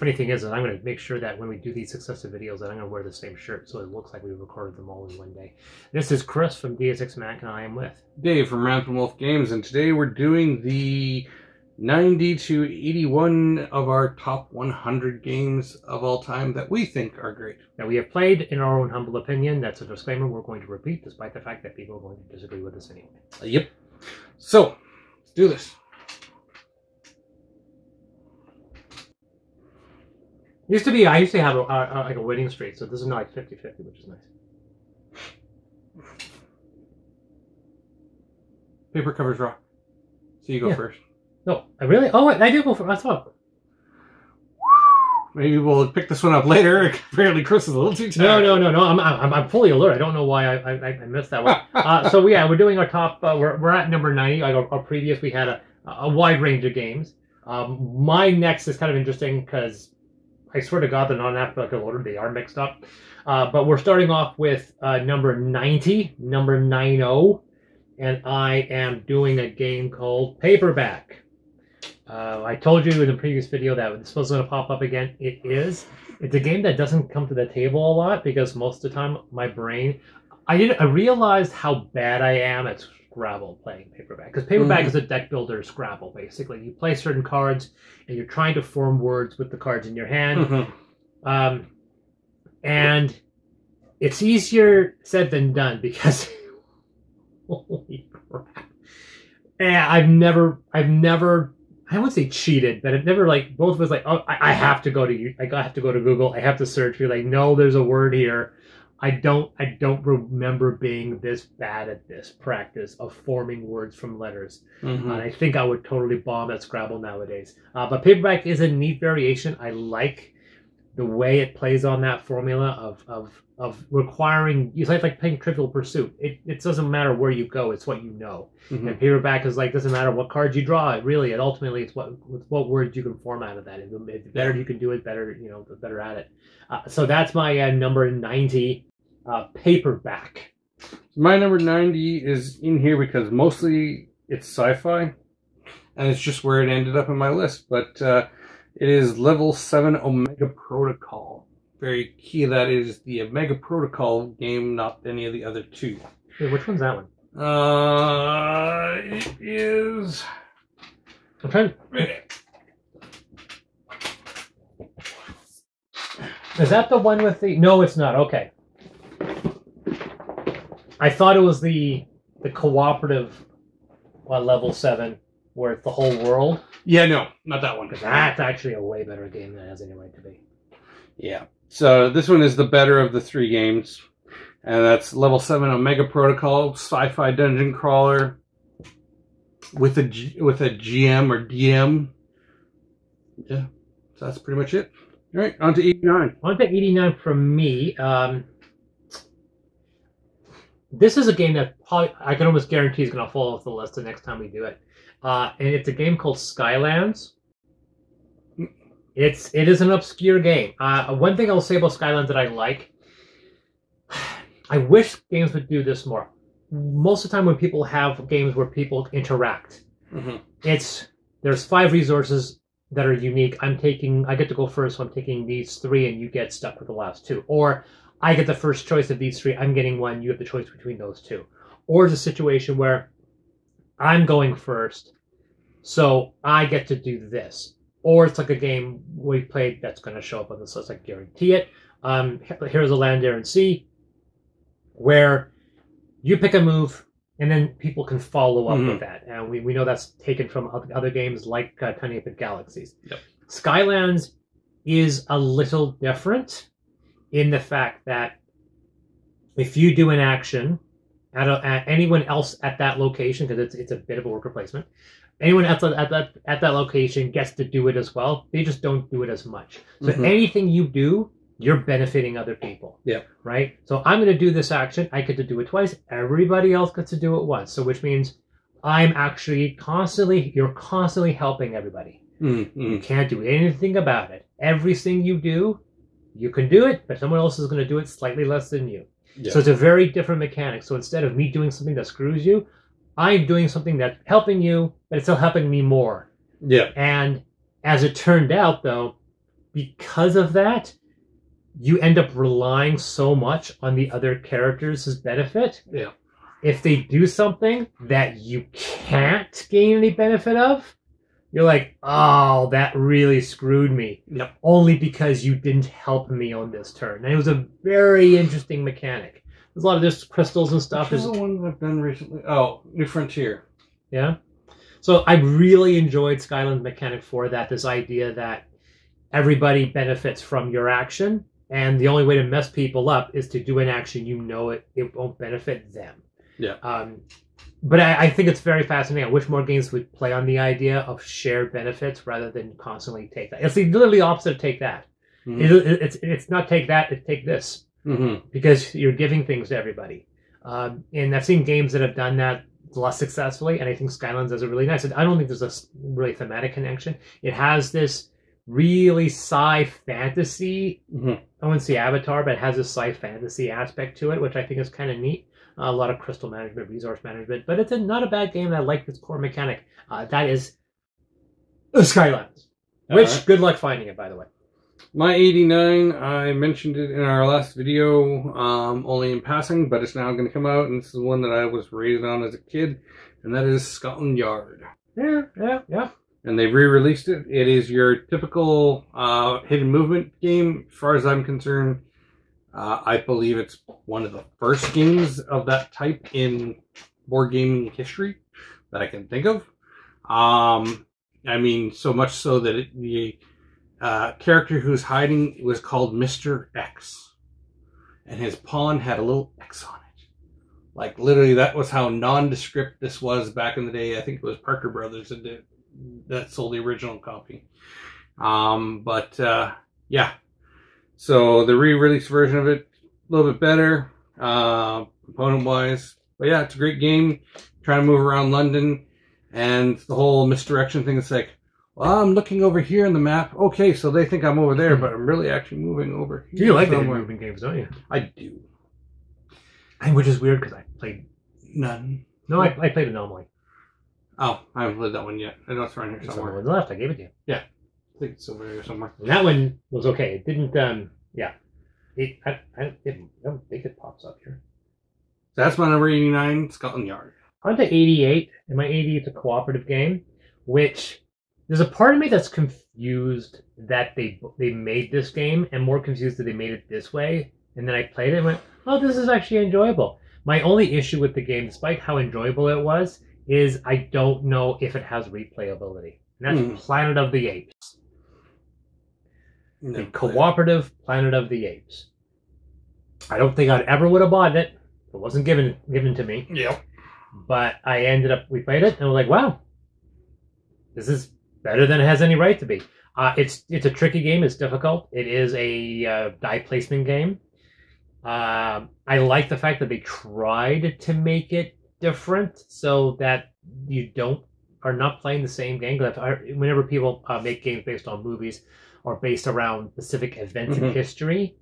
funny thing is that I'm going to make sure that when we do these successive videos that I'm going to wear the same shirt so it looks like we recorded them all in one day. This is Chris from Deus Ex Machina, and I am with Dave from Rampant Wolf Games, and today we're doing the 90 to 81 of our top 100 games of all time that we think are great. Now, we have played in our own humble opinion. That's a disclaimer we're going to repeat, despite the fact that people are going to disagree with us anyway. Yep. So, let's do this. I used to have like a winning streak, so this is not like 50-50, which is nice. Paper covers rock. So you go first. No, I really? Oh, I do go first. I thought. Maybe we'll pick this one up later. Apparently, Chris is a little too tired. No. I'm fully alert. I don't know why I missed that one. So yeah, we're doing our top. We're at number 90. Like our previous, we had a wide range of games. My next is kind of interesting because I swear to God they're not in alphabetical order. They are mixed up. But we're starting off with number 90, number 90, and I am doing a game called Paperback. I told you in the previous video that this was going to pop up again. It is. It's a game that doesn't come to the table a lot because most of the time my brain... I realized how bad I am at Scrabble playing Paperback. Because Paperback is a deck builder Scrabble, basically. You play certain cards and you're trying to form words with the cards in your hand. And it's easier said than done because... holy crap. Yeah, I've never... I wouldn't say cheated, but I've never, like, both of us, like, oh, I have to go to, I have to go to Google, I have to search, you're like, no, there's a word here. I don't remember being this bad at this practice of forming words from letters. And I think I would totally bomb at Scrabble nowadays. But Paperback is a neat variation. I like the way it plays on that formula of requiring, it's like playing Trivial Pursuit. It doesn't matter where you go, it's what you know. And Paperback is like, doesn't matter what cards you draw, really, and ultimately it's what words you can form out of that. The better you can do it, better, the better at it. So that's my number 90, Paperback. My number 90 is in here because mostly it's sci-fi, and it's just where it ended up in my list, but it is Level 7 Omega Protocol. Very key, that is the Omega Protocol game, not any of the other two. Wait, which one's that one? It is... I'm trying... Is that the one with the... No, it's not. Okay. I thought it was the cooperative Level 7, where it's the whole world. Yeah, no, not that one. Because that's actually a way better game than it has any right to be. Yeah. So this one is the better of the three games. And that's Level 7 Omega Protocol, sci-fi dungeon crawler with a GM or DM. Yeah, so that's pretty much it. All right, on to 89. On to 89 from me. This is a game that probably, I can almost guarantee is going to fall off the list the next time we do it. And it's a game called Skylands. It is an obscure game. One thing I'll say about Skylands that I like, I wish games would do this more. Most of the time when people have games where people interact, there's 5 resources that are unique. I get to go first, so I'm taking these 3 and you get stuck with the last 2. Or I get the first choice of these 3, I'm getting 1, you have the choice between those 2. Or it's a situation where I'm going first, so I get to do this. Or it's like a game we played that's going to show up on this list, I guarantee it. Here's a Land, Air, and Sea, where you pick a move, and then people can follow up with that. And we know that's taken from other games like Tiny Epic Galaxies. Yep. Skylands is a little different in the fact that if you do an action at anyone else at that location, because it's a bit of a worker placement, anyone at that location gets to do it as well. They just don't do it as much. So anything you do, you're benefiting other people. Yeah. Right? So I'm going to do this action. I get to do it twice. Everybody else gets to do it once. So which means I'm actually you're constantly helping everybody. You can't do anything about it. Everything you do, you can do it, but someone else is going to do it slightly less than you. Yeah. So it's a very different mechanic. So instead of me doing something that screws you, I'm doing something that's helping you, but it's still helping me more. Yeah. And as it turned out, though, because of that, you end up relying so much on the other characters' benefit. Yeah. If they do something that you can't gain any benefit of, you're like, oh, that really screwed me. Yep. Only because you didn't help me on this turn. And it was a very interesting mechanic. There's a lot of this crystals and stuff. Which is the one I've done recently? Oh, New Frontier. Yeah. So I really enjoyed Skyland's mechanic for that. This idea that everybody benefits from your action. And the only way to mess people up is to do an action you know it won't benefit them. Yeah. But I think it's very fascinating. I wish more games would play on the idea of shared benefits rather than constantly take that. It's literally opposite of take that. Mm-hmm. It's not take that, it's take this. Mm-hmm. Because you're giving things to everybody. And I've seen games that have done that less successfully, and I think Skylands does it really nice. I don't think there's a really thematic connection. It has this really sci fantasy. Mm-hmm. I wouldn't say Avatar, but it has this sci fantasy aspect to it, which I think is kind of neat. A lot of crystal management, resource management, but it's not a bad game. I like this core mechanic. That is Skylands. Which, right. Good luck finding it, by the way. My 89, I mentioned it in our last video, only in passing, but it's now going to come out, and this is one that I was raised on as a kid, and that is Scotland Yard. Yeah. And they've re-released it. It is your typical hidden movement game, as far as I'm concerned. I believe it's one of the first games of that type in board gaming history that I can think of. I mean, so much so that the character who's hiding was called Mr. X. And his pawn had a little X on it. Like, literally, that was how nondescript this was back in the day. I think it was Parker Brothers that sold the original copy. Yeah. So the re-release version of it, a little bit better, component-wise. But yeah, it's a great game. Trying to move around London, and the whole misdirection thing is like, well, I'm looking over here in the map. Okay, so they think I'm over there, but I'm really actually moving over here. You like the moving games, don't you? I do. Which is weird because I played none. No, I played Anomaly. Oh, I haven't played that one yet. I know it's around here somewhere. It's left. I gave it to you. Yeah. I think it's over here somewhere. And that one was okay. It didn't, yeah. I don't think it pops up here. So that's my number 89, Scotland Yard. On to 88, and my 88 is a cooperative game, which there's a part of me that's confused that they made this game, and more confused that they made it this way. And then I played it and went, oh, this is actually enjoyable. My only issue with the game, despite how enjoyable it was, is I don't know if it has replayability. And that's Planet of the Apes. The cooperative Planet of the Apes. I don't think I'd ever would have bought it. It wasn't given to me. Yep. But we played it, and we're like, wow, this is better than it has any right to be. It's a tricky game. It's difficult. It is a die placement game. I like the fact that they tried to make it different so that you are not playing the same game. Whenever people make games based on movies or based around specific events in history,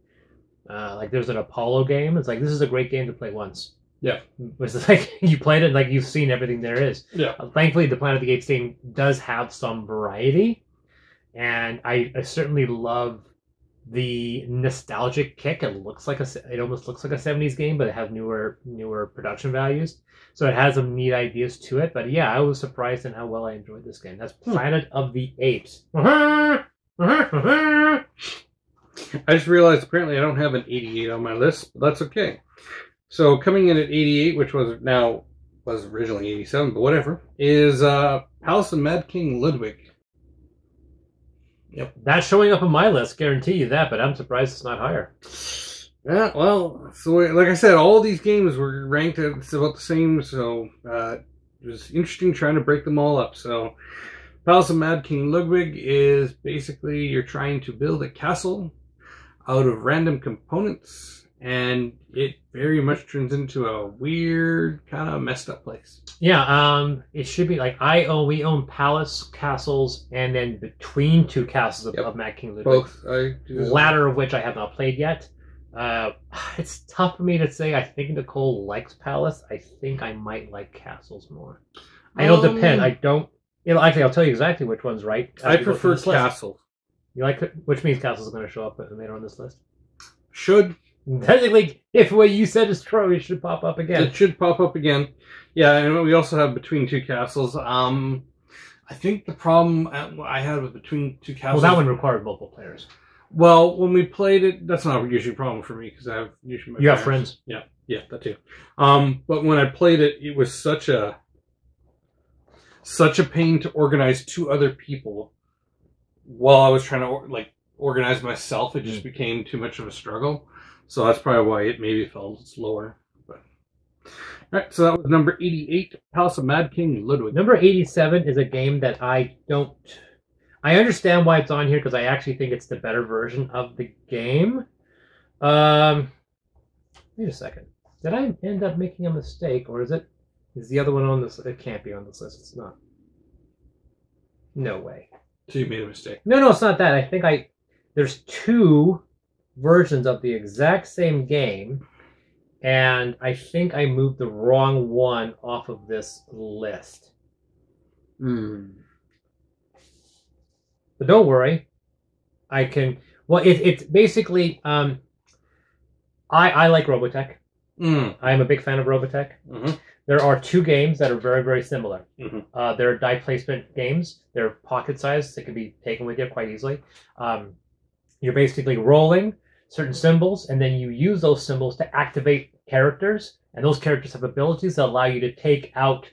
like there's an Apollo game. It's like, this is a great game to play once. Yeah. It's like you played it, like you've seen everything there is. Yeah. Thankfully, the Planet of the Apes game does have some variety, and I certainly love the nostalgic kick. It almost looks like a 70s game, but it has newer production values. So it has some neat ideas to it. But yeah, I was surprised in how well I enjoyed this game. That's Planet of the Apes. I just realized apparently I don't have an 88 on my list, but that's okay. So coming in at 88, which was originally 87, but whatever, is Palace of Mad King Ludwig. Yep, that's showing up on my list. Guarantee you that, but I'm surprised it's not higher. Yeah, well, so like I said, all these games were ranked at about the same, so it was interesting trying to break them all up. So Palace of Mad King Ludwig is basically you're trying to build a castle out of random components, and it very much turns into a weird, kind of messed up place. Yeah, it should be like we own palace, castles, and then between two castles of Mad King Ludwig. Both. Latter of which I have not played yet. It's tough for me to say. I think Nicole likes palace. I think I might like castles more. It'll depend. I don't. Actually, I'll tell you exactly which one's right. I prefer castles. You like it? Which means Castle's going to show up later on this list. Should. Technically, if what you said is true, it should pop up again. It should pop up again. Yeah, and we also have Between Two Castles. I think the problem I had with Between Two Castles... Well, that one required multiple players. Well, when we played it, that's not usually a problem for me because I have usually my You have friends. Yeah, that too. But when I played it, it was such a pain to organize two other people while I was trying to organize myself. It just became too much of a struggle. So that's probably why it maybe felt slower. But all right, so that was number 88, Palace of Mad King Ludwig. Number 87 is a game that I understand why it's on here because I actually think it's the better version of the game. Wait a second. Did I end up making a mistake, or is the other one on this? It can't be on this list. It's not. No way. So you made a mistake. No, it's not that. I think there's two versions of the exact same game, and I think I moved the wrong one off of this list. But don't worry, I can. Well, it's basically. I like Robotech. I'm a big fan of Robotech. There are two games that are very, very similar. They're die placement games. They're pocket sized. They can be taken with you quite easily. You're basically rolling certain symbols, and then you use those symbols to activate characters, and those characters have abilities that allow you to take out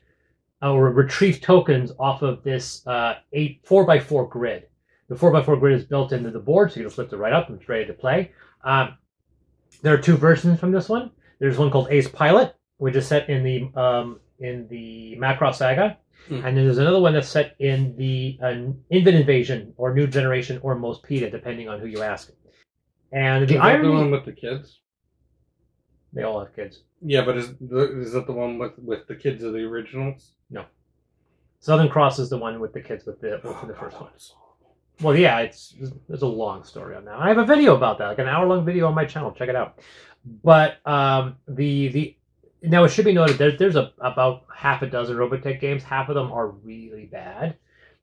or retrieve tokens off of this 4x4 grid. The 4x4 grid is built into the board, so you just lift it right up and it's ready to play. There are two versions from this one. There's one called Ace Pilot, which is set in the Macross Saga, and then there's another one that's set in the Invent Invasion or New Generation or Most PETA, depending on who you ask. And the irony, the one with the kids? They all have kids. Yeah, but is that the one with the kids of the originals? No. Southern Cross is the one with the kids with the first one. Well, yeah, there's a long story on that. I have a video about that, like an hour-long video on my channel. Check it out. But now it should be noted there's about half a dozen Robotech games. Half of them are really bad,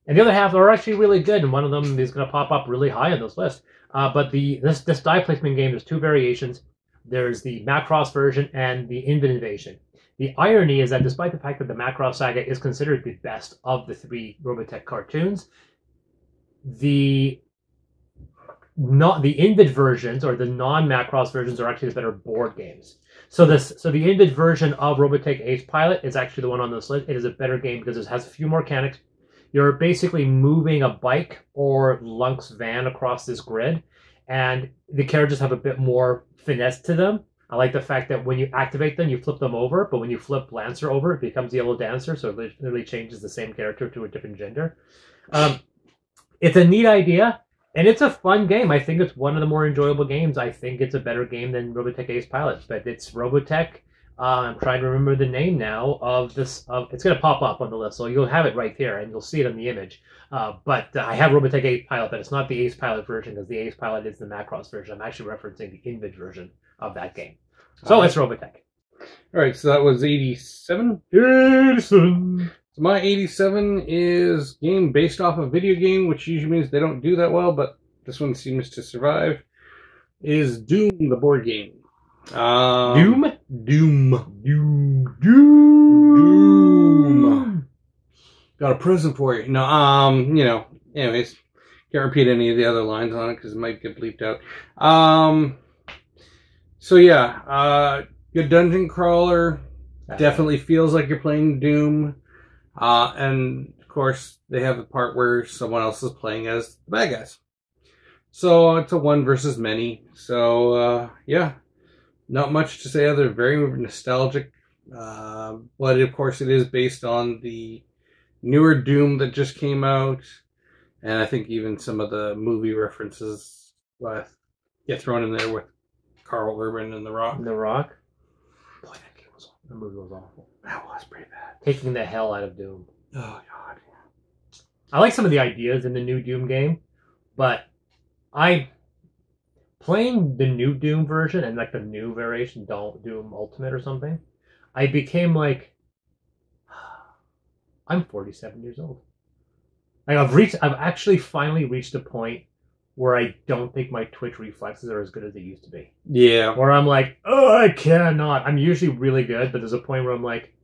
and the other half are actually really good. And one of them is going to pop up really high on this list. But this die placement game, there's two variations. There's the Macross version and the Invent Invasion. The irony is that despite the fact that the Macross Saga is considered the best of the three Robotech cartoons, the Invent versions or the non-Macross versions are actually the better board games. So the Invent version of Robotech Ace Pilot is actually the one on this list. It is a better game because it has a few more mechanics. You're basically moving a bike or Lunk's van across this grid, and the characters have a bit more finesse to them. I like the fact that when you activate them, you flip them over, but when you flip Lancer over, it becomes Yellow Dancer, so it literally changes the same character to a different gender. It's a neat idea, and it's a fun game. I think it's one of the more enjoyable games. I think it's a better game than Robotech Ace Pilot, but it's Robotech. I'm trying to remember the name now of this. It's going to pop up on the list, so you'll have it right there, and you'll see it in the image. But I have Robotech Ace Pilot, but it's not the Ace Pilot version, because the Ace Pilot is the Macross version. I'm actually referencing the Invent version of that game. So it's Robotech. All right, so that was 87? 87. So my 87 is game based off a video game, which usually means they don't do that well, but this one seems to survive, is Doom, the board game. Doom? Doom. Got a present for you. No, anyways, can't repeat any of the other lines on it because it might get bleeped out. So yeah, good dungeon crawler. Definitely feels like you're playing Doom. And of course, they have the part where someone else is playing as the bad guys. So it's a one versus many. So yeah, not much to say other than very nostalgic. But of course, it is based on the newer Doom that just came out, and I think even some of the movie references get thrown in there with Carl Urban and The Rock. The Rock. Boy, that game was awful. The movie was awful. That was pretty bad. Taking the hell out of Doom. Oh god. I like some of the ideas in the new Doom game, but playing the new Doom version and like the new variation, Doom Ultimate or something, I became like, I'm 47 years old. Like I've actually finally reached a point where I don't think my twitch reflexes are as good as they used to be. Yeah. Where I'm like, oh, I cannot. I'm usually really good, but there's a point where I'm like,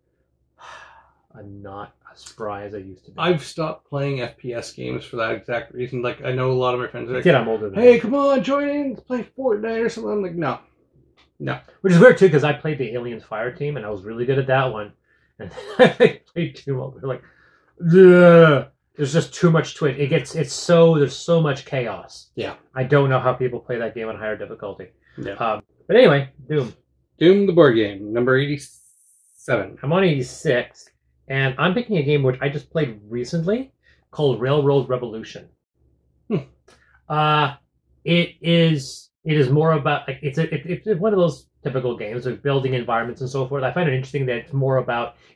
I'm not as spry as I used to be. I've stopped playing FPS games for that exact reason. Like, I know a lot of my friends are like, I'm older than hey, you. come on, join in, let's play Fortnite or something. I'm like, no. Which is weird, too, because I played the Aliens Fire Team, and I was really good at that one. And I played too much. They're like, ugh. There's just too much to it. There's so much chaos. Yeah. I don't know how people play that game on higher difficulty. Yeah. But anyway, Doom. Doom, the board game, number 87. I'm on 86, and I'm picking a game which I just played recently called Railroad Revolution. It is more about, like, it's one of those typical games of building environments and so forth. I find it interesting that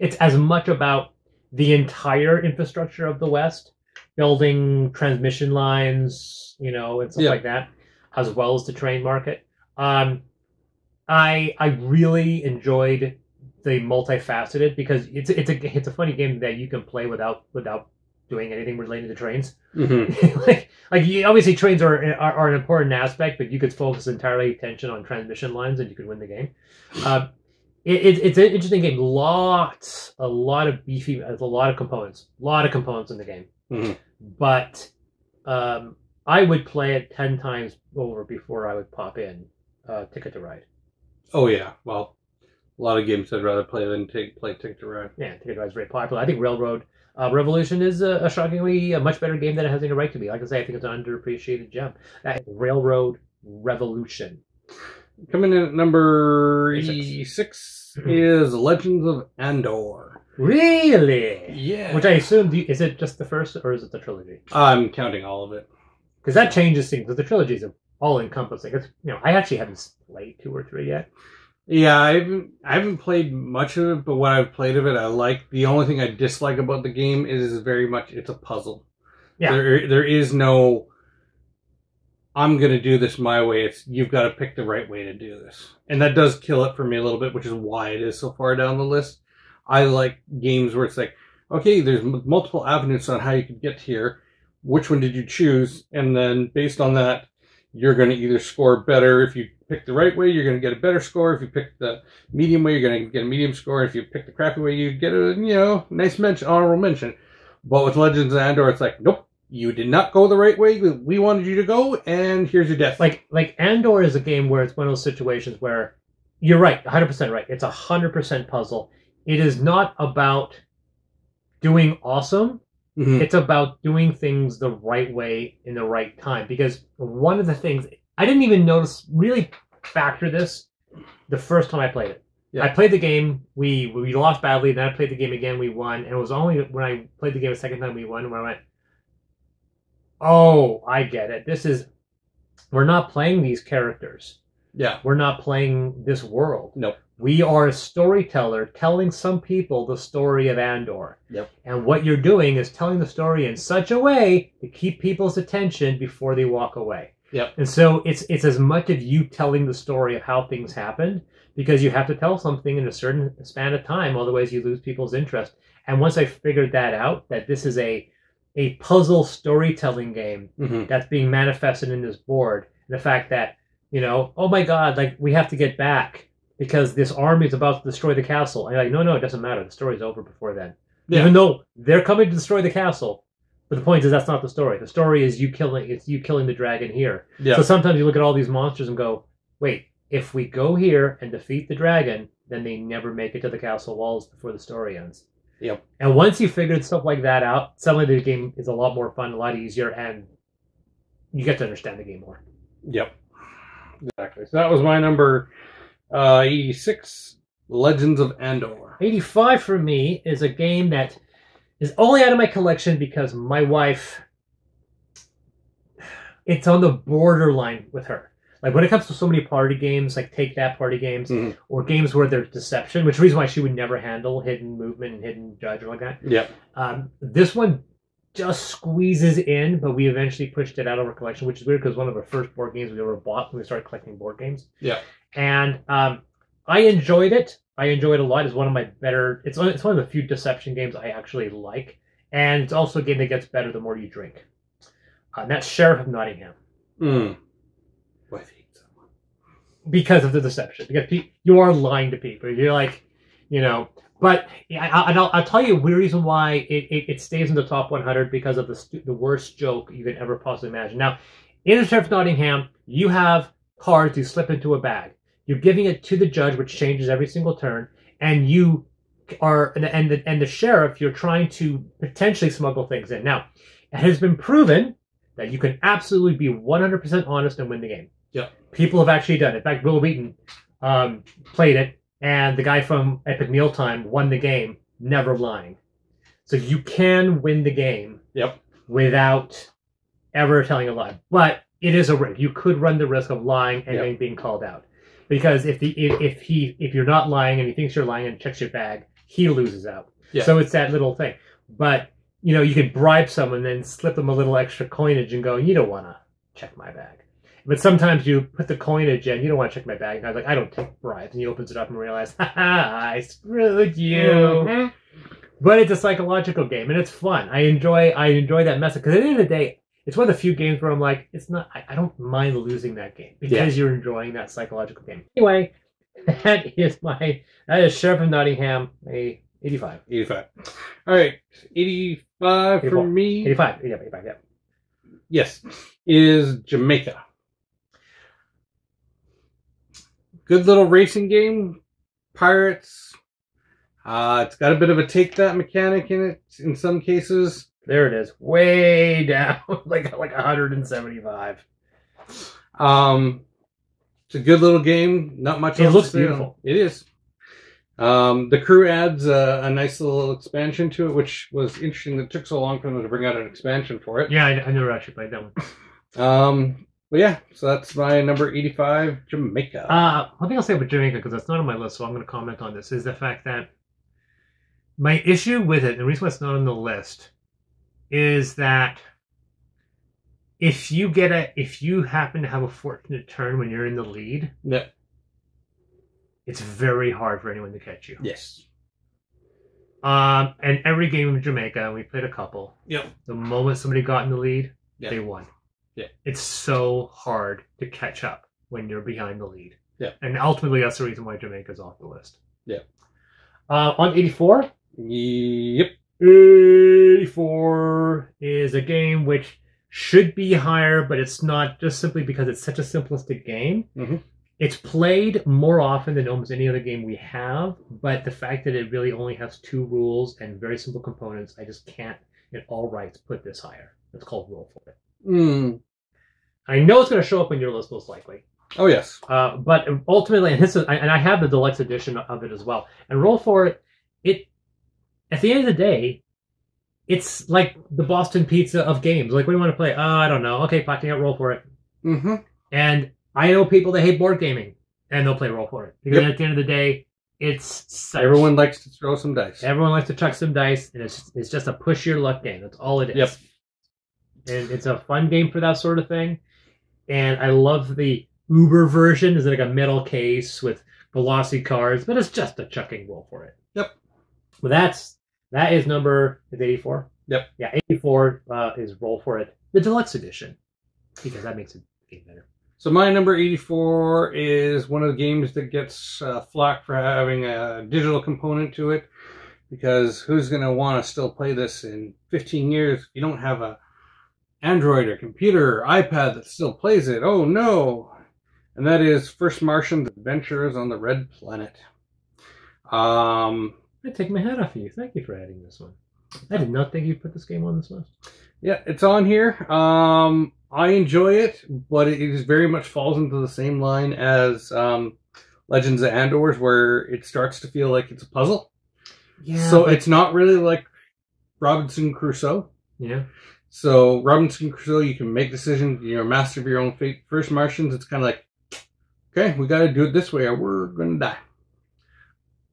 it's as much about the entire infrastructure of the West, building transmission lines, and stuff like that, as well as the train market. I really enjoyed the multifaceted, because it's a funny game that you can play without doing anything related to trains. like obviously trains are an important aspect, but you could focus entirely attention on transmission lines and you could win the game. It's an interesting game. A lot of components in the game. But I would play it 10 times over before I would pop in Ticket to Ride. Oh yeah, well, a lot of games I'd rather play than play Ticket to Ride. Yeah, Ticket to Ride is very popular. I think Railroad Revolution is a shockingly a much better game than it has any right to be. Like I say, I think it's an underappreciated gem. Railroad Revolution. Coming in at number 86 is Legends of Andor. Really? Yeah. Which I assume, is it just the first, or is it the trilogy? I'm counting all of it. Because that changes things, because the trilogies are all-encompassing. It's, I actually haven't played 2 or 3 yet. Yeah, I haven't played much of it, but what I've played of it, I like. The only thing I dislike about the game is very much it's a puzzle. Yeah. There is no, I'm going to do this my way. It's, you've got to pick the right way to do this. And that does kill it for me a little bit, which is why it is so far down the list. I like games where it's like, okay, there's multiple avenues on how you could get here. Which one did you choose? And then based on that, you're going to either score better. If you pick the right way, you're going to get a better score. If you pick the medium way, you're going to get a medium score. If you pick the crappy way, you get a, nice mention, honorable mention. But with Legends of Andor, it's like, nope, you did not go the right way. We wanted you to go, and here's your death. Like Andor is a game where it's one of those situations where you're right, 100% right. It's 100% puzzle. It is not about doing awesome. Mm-hmm. It's about doing things the right way in the right time. Because one of the things, I didn't even really factor this the first time I played it. Yeah. I played the game, we lost badly, then I played the game again, we won. And it was only when I played the game a second time we won, when I went, oh, I get it. We're not playing these characters. Yeah. We're not playing this world. Nope. We are a storyteller telling some people the story of Andor. Yep. And what you're doing is telling the story in such a way to keep people's attention before they walk away. Yep. And so it's as much of you telling the story of how things happened, because you have to tell something in a certain span of time, otherwise you lose people's interest. And once I figured that out, that this is a puzzle storytelling game that's being manifested in this board, and the fact that, oh my God, like, we have to get back because this army is about to destroy the castle. And you're like, no, it doesn't matter. The story's over before then. Yeah. Even though they're coming to destroy the castle. But the point is, that's not the story. The story is you killing the dragon here. Yeah. So sometimes you look at all these monsters and go, wait, if we go here and defeat the dragon, then they never make it to the castle walls before the story ends. Yep. And once you figured stuff like that out, suddenly the game is a lot more fun, a lot easier, and you get to understand the game more. Yep. Exactly. So that was my number 86, Legends of Andor. 85 for me is a game that is only out of my collection because my wife, it's on the borderline with her. Like, when it comes to so many party games, like Take That party games, or games where there's deception, which is the reason why she would never handle hidden movement and hidden judge or like that. Yep. This one just squeezes in, but we eventually pushed it out of our collection, which is weird because one of our first board games we ever bought when we started collecting board games. Yeah. And I enjoyed it. I enjoyed it a lot. It's one of my better... It's one of the few deception games I actually like. And it's also a game that gets better the more you drink. That's Sheriff of Nottingham. Mm. Boy, I hate someone. Because of the deception. Because you are lying to people. You're like, you know. But I'll tell you a weird reason why it stays in the top 100 because of the worst joke you could ever possibly imagine. Now, in the Sheriff of Nottingham, you have cards you slip into a bag. You're giving it to the judge, which changes every single turn, and you are and the sheriff. You're trying to potentially smuggle things in. Now, it has been proven that you can absolutely be 100% honest and win the game. Yeah, people have actually done it. In fact, Will Wheaton played it. And the guy from Epic Mealtime won the game, never lying. So you can win the game without ever telling a lie. But it is a risk. You could run the risk of lying and being called out. Because if you're not lying and he thinks you're lying and checks your bag, he loses out. Yeah. So it's that little thing. But you could bribe someone and then slip them a little extra coinage and go, you don't want to check my bag. But sometimes you put the coinage in, you don't want to check my bag. And I was like, I don't take bribes. And he opens it up and realizes, I screwed you. Mm-hmm. But it's a psychological game, and it's fun. I enjoy that message. Because at the end of the day, it's one of the few games where I'm like, it's not. I don't mind losing that game because you're enjoying that psychological game. Anyway, that is Sheriff of Nottingham, a 85. 85. All right, 85 for me. 85. Yeah. Yes, is Jamaica. Good little racing game. Pirates. It's got a bit of a take that mechanic in it in some cases. There it is. Way down. like 175. It's a good little game. Not much else. It looks beautiful. It is. The crew adds a nice little expansion to it, which was interesting. It took so long for them to bring out an expansion for it. Yeah, I never actually played that one. But yeah, so that's my number 85, Jamaica. One thing I'll say about Jamaica, because that's not on my list, so I'm going to comment on this, is the fact that my issue with it, and the reason why it's not on the list, is that if you happen to have a fortunate turn when you're in the lead, it's very hard for anyone to catch you. Yes. And every game in Jamaica, and we played a couple. Yep. The moment somebody got in the lead, they won. Yeah. It's so hard to catch up when you're behind the lead. Yeah. And ultimately, that's the reason why Jamaica's off the list. Yeah. On 84? Yep. 84 is a game which should be higher, but it's not, just simply because it's such a simplistic game. Mm-hmm. It's played more often than almost any other game we have, but the fact that it really only has 2 rules and very simple components, I just can't, in all rights, put this higher. It's called Roll For It. I know it's going to show up on your list most likely. Oh yes. But ultimately, and I have the deluxe edition of it as well. And Roll For It, at the end of the day, it's like the Boston Pizza of games. Like, what do you want to play? I don't know. Okay, packing out Roll For It. Mm-hmm. And I know people that hate board gaming, and they'll play Roll For It. Because at the end of the day, everyone likes to throw some dice. Everyone likes to chuck some dice, and it's just a push your luck game. That's all it is. Yep. And it's a fun game for that sort of thing. And I love the Uber version. It's like a metal case with glossy cards, but it's just a chucking Roll For It. Yep. Well, that is number 84. Yep. Yeah, 84 is Roll For It, the deluxe edition, because that makes it better. So my number 84 is one of the games that gets flack for having a digital component to it, because who's going to want to still play this in 15 years if you don't have a Android or computer or iPad that still plays it? Oh no! And that is First Martians Adventures on the Red Planet. I take my hat off of you. Thank you for adding this one. I did not think you put this game on this list. Yeah, it's on here. I enjoy it, but it is very much falls into the same line as Legends of Andor, where it starts to feel like it's a puzzle. Yeah. So it's not really like Robinson Crusoe. Yeah. So Robinson Crusoe, you can make decisions. You're a master of your own fate. First Martians, it's kind of like, okay, we got to do it this way, or we're gonna die.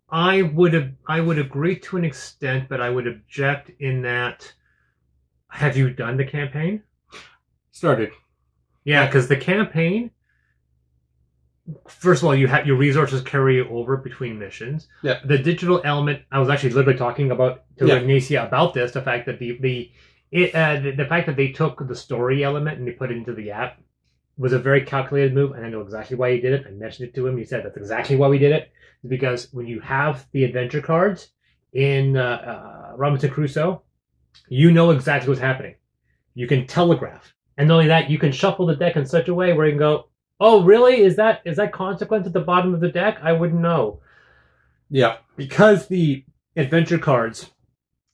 I would agree to an extent, but I would object in that. Have you done the campaign? Started. Yeah, because the campaign. First of all, you have your resources carry over between missions. Yeah. The digital element. I was actually literally talking to Ignacia about this. The fact that the fact that they took the story element and they put it into the app was a very calculated move, and I know exactly why he did it. I mentioned it to him. He said that's exactly why we did it. Because when you have the adventure cards in Robinson Crusoe, you know exactly what's happening. You can telegraph. And not only that, you can shuffle the deck in such a way where you can go, oh, really? Is that consequence at the bottom of the deck? I wouldn't know. Yeah. Because the adventure cards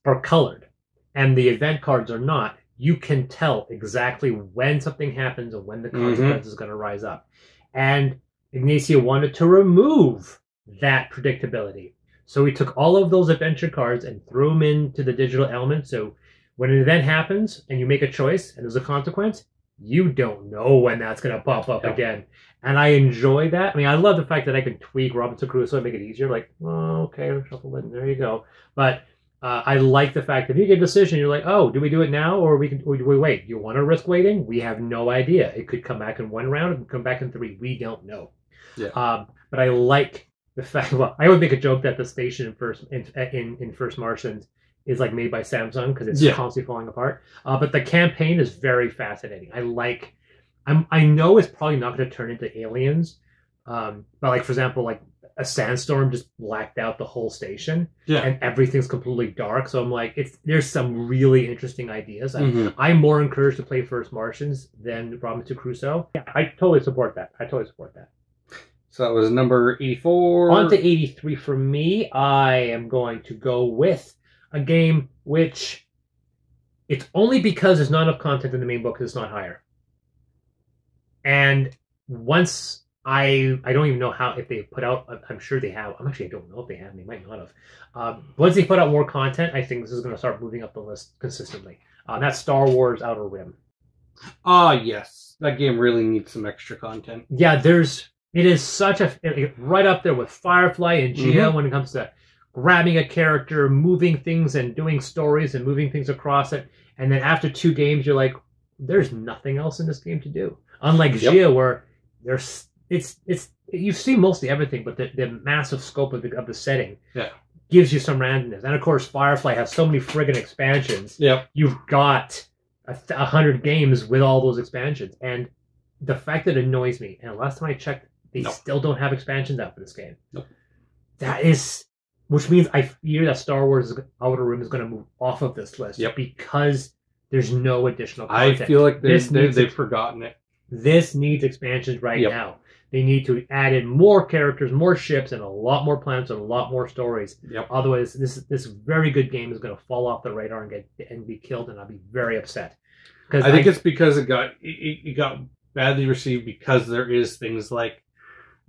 are colored and the event cards are not, you can tell exactly when something happens and when the consequence is going to rise up. And Ignacio wanted to remove that predictability. So we took all of those adventure cards and threw them into the digital element. So when an event happens and you make a choice and there's a consequence, you don't know when that's going to pop up again. And I enjoy that. I mean, I love the fact that I can tweak Robinson Crusoe and make it easier. Like, oh, okay, shuffle it, there you go. But I like the fact that if you get a decision, you're like, oh, do we do it now or do we wait? You want to risk waiting? We have no idea. It could come back in 1 round. It could come back in 3. We don't know. Yeah. But I like the fact. Well, I always make a joke that the station in First Martians is like made by Samsung because it's constantly falling apart. But the campaign is very fascinating. I know it's probably not going to turn into Aliens, but like for example, like a sandstorm just blacked out the whole station, and everything's completely dark. So I'm like, there's some really interesting ideas. I'm more encouraged to play First Martians than Robinson Crusoe. Yeah, I totally support that. So that was number 84. On to 83 for me. I am going to go with a game which it's only because there's not enough content in the main book that it's not higher. And once I don't even know how, if they put out, I'm sure they have. I don't know if they have. They might not have. Once they put out more content, I think this is going to start moving up the list consistently. That's Star Wars Outer Rim. Yes. That game really needs some extra content. Yeah, it is such right up there with Firefly and Gia when it comes to grabbing a character, moving things and doing stories and moving things across it. And then after 2 games, you're like, there's nothing else in this game to do. Unlike Gia, where you see mostly everything, but the massive scope of the setting gives you some randomness. And of course, Firefly has so many friggin' expansions. You've got 100 games with all those expansions. And the fact that it annoys me, and last time I checked, they still don't have expansions out for this game. That is, which means I fear that Star Wars Outer Rim is going to move off of this list because there's no additional content. I feel like they've forgotten it. This needs expansions right now. They need to add in more characters, more ships, and a lot more planets and a lot more stories. Otherwise, this very good game is going to fall off the radar and be killed, and I'll be very upset. I think it's because it got badly received because there is things like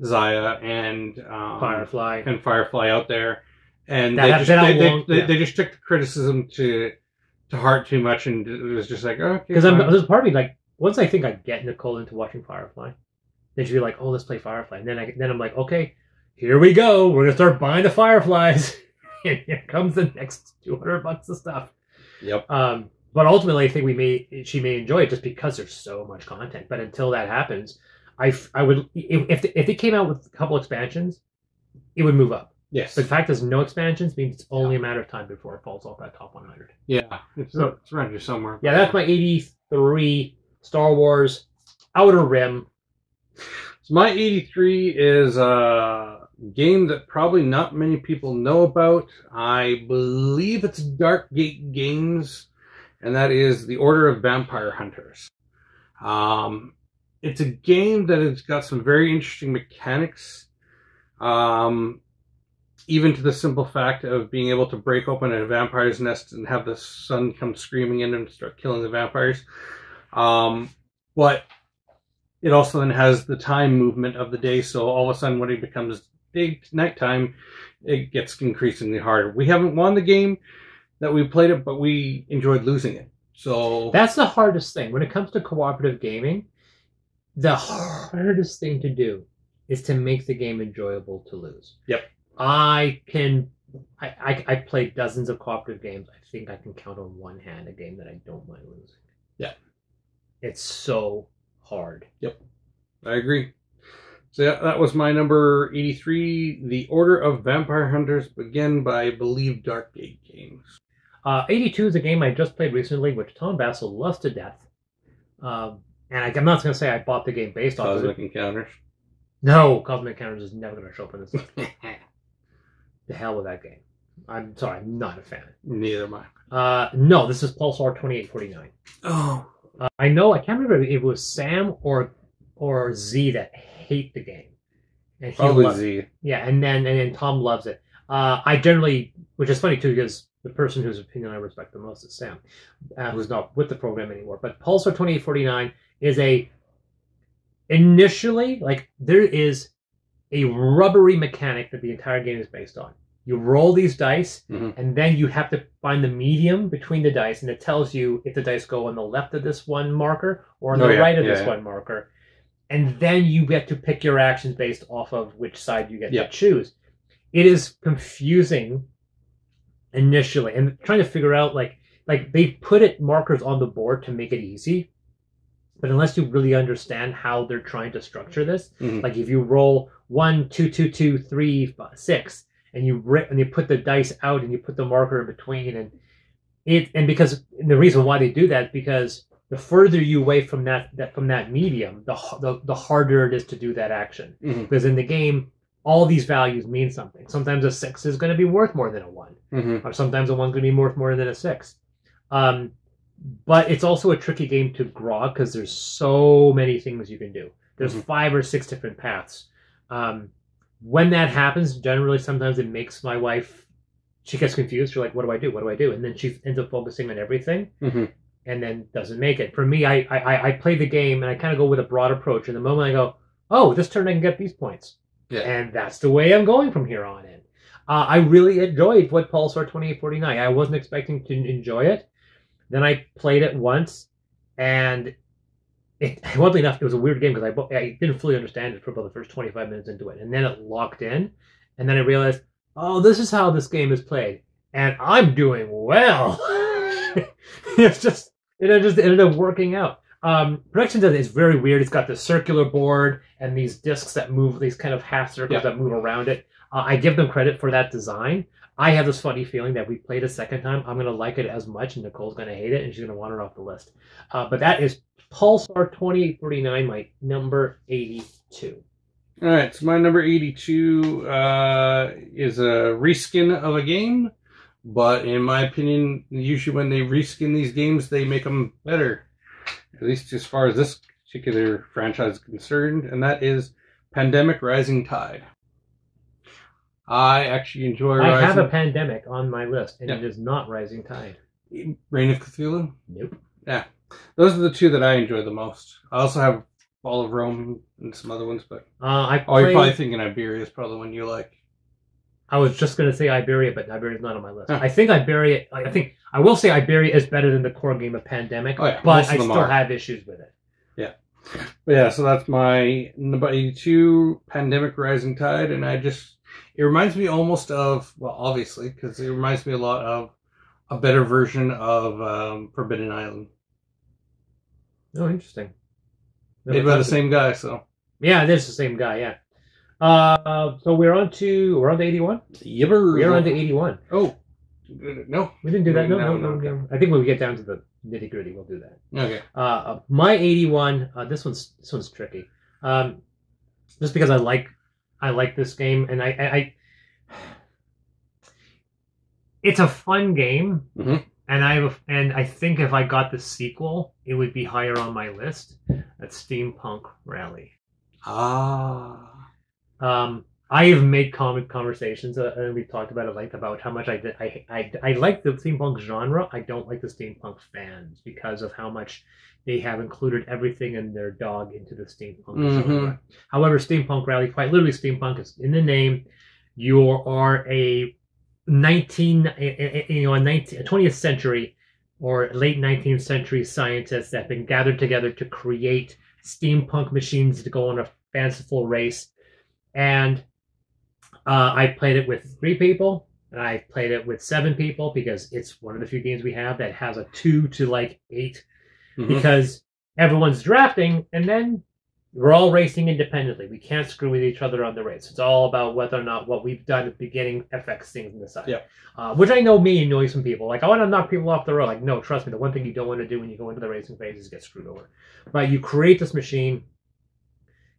Zaya and Firefly out there, and they just took the criticism to heart too much, and it was just like, okay. Because there's part of me like, once I think I get Nicole into watching Firefly, then she'll be like, oh, let's play Firefly, and then I'm like, okay, here we go, we're gonna start buying the Fireflies, and here comes the next $200 of stuff. But ultimately, I think she may enjoy it just because there's so much content. But until that happens, I would, if they came out with a couple expansions, it would move up. But the fact there's no expansions means it's only a matter of time before it falls off that top 100. It's around here somewhere. That's my 83 Star Wars Outer Rim. So my 83 is a game that probably not many people know about. I believe it's Dark Gate Games, and that is The Order of Vampire Hunters. It's a game that has got some very interesting mechanics, even to the simple fact of being able to break open a vampire's nest and have the sun come screaming in and start killing the vampires. But it also then has the time movement of the day, so all of a sudden when it becomes nighttime, it gets increasingly harder. We haven't won the game that we played it, but we enjoyed losing it. So that's the hardest thing. When it comes to cooperative gaming, the hardest thing to do is to make the game enjoyable to lose. I played dozens of cooperative games. I think I can count on one hand a game that I don't mind losing. It's so hard. I agree. So that was my number 83, The Order of Vampire Hunters, again by, I believe, Dark Gate Games. 82 is a game I just played recently, which Tom Bassel loves to death. And I'm not going to say I bought the game based off of it. Cosmic Encounters. No, Cosmic Encounters is never going to show up in this list. The hell with that game. I'm sorry, I'm not a fan. Neither am I. No, this is Pulsar 2849. Oh. I know, I can't remember if it was Sam or Z that hate the game. And Probably Z. Yeah, and then Tom loves it. I generally, which is funny too, because the person whose opinion I respect the most is Sam, who's not with the program anymore. But Pulsar 2849 is initially, like, there is a rubbery mechanic that the entire game is based on. You roll these dice, and then you have to find the medium between the dice, and it tells you if the dice go on the left of this one marker or on the right of this one marker. And then you get to pick your actions based off of which side you get to choose. It is confusing initially, and trying to figure out, like they put markers on the board to make it easy. But unless you really understand how they're trying to structure this, like if you roll 1, 2, 2, 2, 3, 5, 6, and you put the dice out and you put the marker in between, and because the reason why they do that is because the further you away from that medium, the harder it is to do that action. Because in the game, all these values mean something. Sometimes a 6 is going to be worth more than a 1, or sometimes a 1 is going to be worth more than a 6. But it's also a tricky game to grok because there's so many things you can do. There's 5 or 6 different paths. When that happens, generally, sometimes it makes my wife, she gets confused. She's like, what do I do? What do I do? And then she ends up focusing on everything and then doesn't make it. For me, I play the game and I kind of go with a broad approach. And the moment I go, oh, this turn I can get these points. Yeah. And that's the way I'm going from here on in. I really enjoyed what Pulsar 2849. I wasn't expecting to enjoy it. Then I played it once, and oddly enough, it was a weird game because I didn't fully understand it for about the first 25 minutes into it, and then it locked in, and then I realized, oh, this is how this game is played, and I'm doing well. It just ended up working out. Production does is very weird. It's got this circular board and these discs that move, these kind of half circles that move around it. I give them credit for that design. I have this funny feeling that we played a second time, I'm going to like it as much, and Nicole's going to hate it, and she's going to want it off the list. But that is Pulsar 2849, my number 82. All right, so my number 82 is a reskin of a game, but in my opinion, usually when they reskin these games, they make them better, at least as far as this particular franchise is concerned, and that is Pandemic Rising Tide. I actually enjoy I have a Pandemic on my list, and it is not Rising Tide. Reign of Cthulhu? Nope. Yeah. Those are the two that I enjoy the most. I also have Fall of Rome and some other ones, but... you're probably thinking Iberia is probably the one you like. I was just going to say Iberia, but Iberia is not on my list. I think Iberia... I will say Iberia is better than the core game of Pandemic, but I still have issues with it. Yeah. But yeah, so that's my number 82, Pandemic Rising Tide, and it reminds me almost of, well, obviously, because it reminds me a lot of a better version of Forbidden Island. Oh, interesting. Made by the same guy, so. Yeah, it is the same guy, yeah. So we're on to 81? Yibber. We're on to 81. Oh. No. We didn't do that? No. I think when we get down to the nitty gritty, we'll do that. Okay. My 81, this one's tricky. Just because I like this game, and it's a fun game, and I think if I got the sequel, it would be higher on my list. That's Steampunk Rally. I have made conversations, and we've talked about it about how much I like the steampunk genre. I don't like the steampunk fans because of how much they have included everything in their dog into the steampunk genre. However, Steampunk Rally, quite literally, steampunk is in the name. You are a 20th century or late 19th century scientists that have been gathered together to create steampunk machines to go on a fanciful race. And I played it with 3 people, and I played it with 7 people because it's one of the few games we have that has a 2 to 8 because everyone's drafting, and then we're all racing independently. We can't screw with each other on the race. It's all about whether or not what we've done at the beginning affects things on the side. Yeah. Which I know me annoys some people. Like, I want to knock people off the road. Like, no, trust me, the one thing you don't want to do when you go into the racing phase is get screwed over. But you create this machine.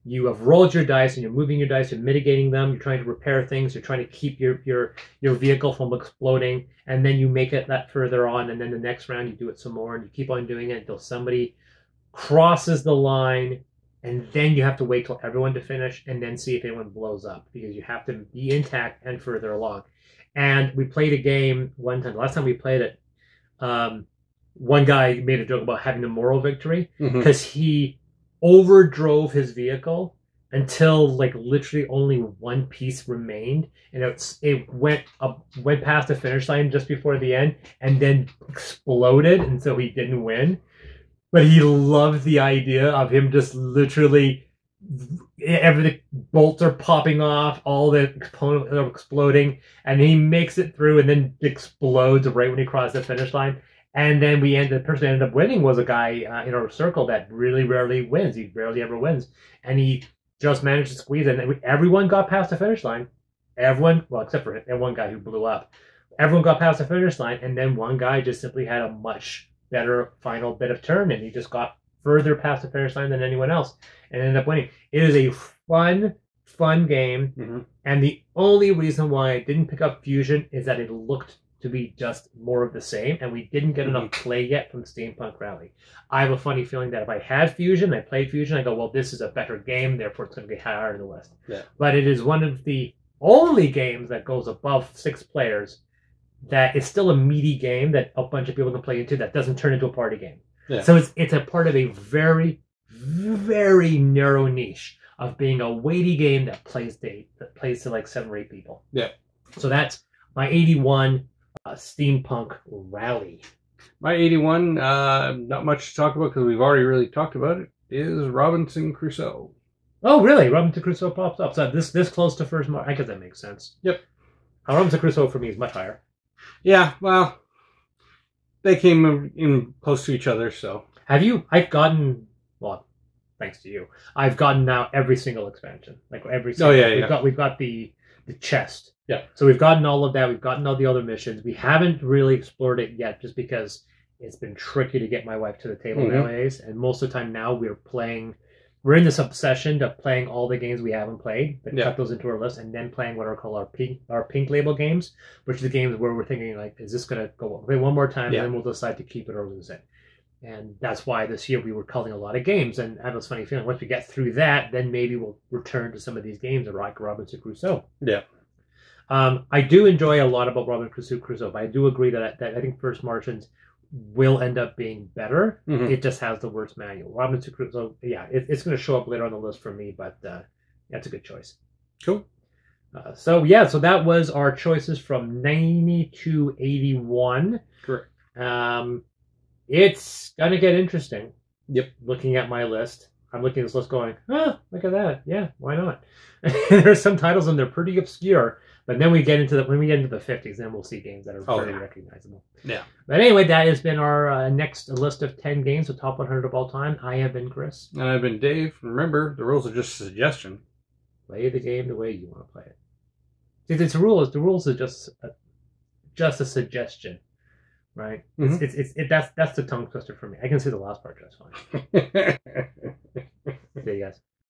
You have rolled your dice, and you're moving your dice, you're mitigating them, you're trying to repair things, you're trying to keep your vehicle from exploding, and then you make it that further on, and then the next round you do it some more, and you keep on doing it until somebody crosses the line, and then you have to wait till everyone to finish, and then see if anyone blows up, because you have to be intact and further along. And we played a game one time. The last time we played it, one guy made a joke about having a moral victory, because he overdrove his vehicle until like literally only one piece remained, and it went past the finish line just before the end, and then exploded, and so he didn't win. But he loved the idea of him just literally everything, bolts are popping off, all the components are exploding, and he makes it through and then explodes right when he crosses the finish line. And then the person that ended up winning was a guy in our circle that really rarely wins. He rarely ever wins. And he just managed to squeeze it. And everyone got past the finish line. Everyone, well, except for one guy who blew up. Everyone got past the finish line. And then one guy just simply had a much better final bit of turn. And he just got further past the finish line than anyone else and ended up winning. It is a fun game. And the only reason why I didn't pick up Fusion is that it looked to be just more of the same, and we didn't get enough play yet from Steampunk Rally. I have a funny feeling that if I had Fusion, I played Fusion, I go, well, this is a better game, therefore it's going to be higher in the list. Yeah. But it is one of the only games that goes above 6 players that is still a meaty game that a bunch of people can play into that doesn't turn into a party game. Yeah. So it's a part of a very, very narrow niche of being a weighty game that plays to like 7 or 8 people. Yeah. So that's my 81 Steampunk Rally. My 81, not much to talk about because we've already really talked about it, is Robinson Crusoe. Oh, really? Robinson Crusoe pops up. So this close to first mark. I guess that makes sense. Yep. Robinson Crusoe for me is much higher. Yeah, well, they came in close to each other, so. I've gotten, well, thanks to you, I've gotten now every single expansion. Like every single. Oh, yeah, We've got the chest. Yeah. So we've gotten all of that. We've gotten all the other missions. We haven't really explored it yet just because it's been tricky to get my wife to the table nowadays. And most of the time now we're in this obsession of playing all the games we haven't played, but cut those into our list, and then playing what are called our pink label games, which are the games where we're thinking like, is this going to go play one more time, and then we'll decide to keep it or lose it. And that's why this year we were culling a lot of games, and I have this funny feeling once we get through that, then maybe we'll return to some of these games like Robinson Crusoe. Yeah. I do enjoy a lot about Robinson Crusoe, but I do agree that I think First Martians will end up being better. It just has the worst manual. Robinson Crusoe, yeah, it's going to show up later on the list for me, but that's a good choice. Cool. So that was our choices from 90 to 81. Correct. It's going to get interesting. Yep. Looking at my list. I'm looking at this list going, look at that. Yeah, why not? There's some titles and they're pretty obscure. But then when we get into the 50s, then we'll see games that are very recognizable. Yeah. But anyway, that has been our next list of 10 games, the top 100 of all time. I have been Chris. And I've been Dave. Remember, the rules are just a suggestion. Play the game the way you want to play it. See, the rules are just a suggestion, right? That's the tongue twister for me. I can see the last part just fine. See you guys.